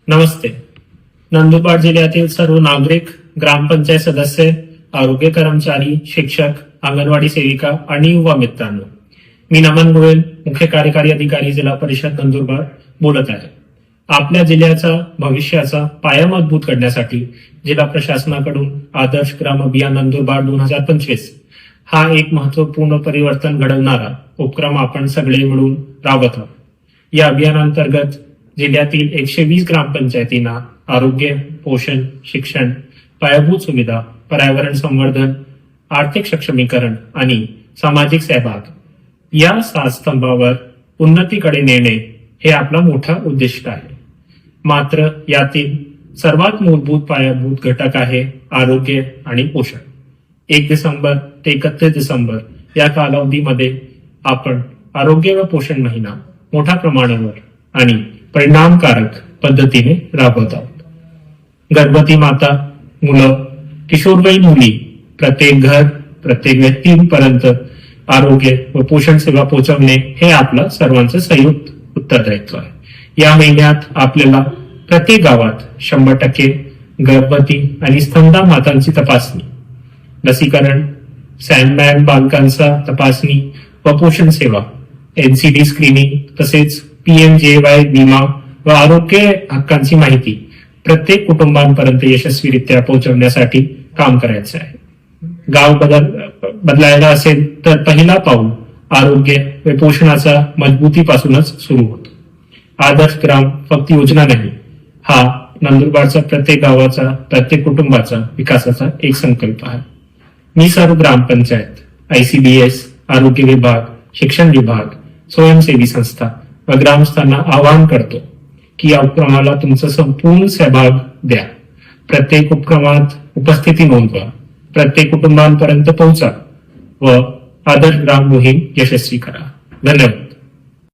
नमस्ते. नंदुरबार जिल्ह्यातील सर्व नागरिक, ग्रामपंचायत सदस्य, आरोग्य कर्मचारी, शिक्षक, अंगणवाडी सेविका आणि युवा मित्रांनो, मी नमन गोयल, मुख्य कार्यकारी अधिकारी, जिल्हा परिषद नंदुरबार बोलत आहे. आपल्या जिल्ह्याचा भविष्याचा पाया मजबूत करण्यासाठी जिल्हा प्रशासनाकडून आदर्श ग्राम अभियान नंदुरबार 2025 हा एक महत्वपूर्ण परिवर्तन घडवणारा उपक्रम आपण सगळे मिळून राबवत आहोत. या अभियानांतर्गत जिल्ह्यातील 120 ग्रामपंचायतींना आरोग्य, पोषण, शिक्षण, पायाभूत सुविधा, पर्यावरण संवर्धन, आर्थिक सक्षमीकरण आणि सामाजिक सहभाग या 6 स्तंभावर उन्नतीकडे नेणे हे आपला मोठा उद्दिष्ट आहे. मात्र यातील सर्वात मूलभूत पायाभूत घटक आहे आरोग्य आणि पोषण. 1 डिसेंबर ते 31 डिसेंबर या कालावधीमध्ये आपण आरोग्य व पोषण महिना मोठ्या प्रमाणावर आणि परिणामकारक पद्धतीने राबवत आहोत. गर्भवती माता, मुलं, किशोरवयीन मुली, प्रत्येक घर, प्रत्येक व्यक्तीपर्यंत आरोग्य व पोषण सेवा पोहोचवणे हे आपलं सर्वांचं संयुक्त उत्तरदायित्व आहे. या महिन्यात आपल्याला प्रत्येक गावात 100% गर्भवती आणि स्तनदा मातांची तपासणी, लसीकरण, सॅनबॅग बालकांचा तपासणी व पोषण सेवा, NCD स्क्रीनिंग तसेच PMJY विमा व आरोग्य हक्कांची माहिती प्रत्येक कुटुंबांपर्यंत यशस्वीरित्या पोहोचवण्यासाठी काम करायचं आहे. गाव बदलायला असेल तर पहिला पाऊल आरोग्य व पोषणाचा मजबूतीपासूनच सुरू होतो. आदर्श ग्राम फक्त योजना नाही, हा नंदुरबारचा प्रत्येक गावाचा, प्रत्येक कुटुंबाचा विकासाचा एक संकल्प आहे. मी सर्व ग्रामपंचायत, ICDS, आरोग्य विभाग, शिक्षण विभाग, स्वयंसेवी संस्था व ग्रामस्थांना आवाहन करतो की या उपक्रमाला तुमचा संपूर्ण सहभाग द्या. प्रत्येक उपक्रमात उपस्थिती नोंदवा, प्रत्येक कुटुंबांपर्यंत पोहोचा व आदर्श ग्राम मोहीम यशस्वी करा. धन्यवाद.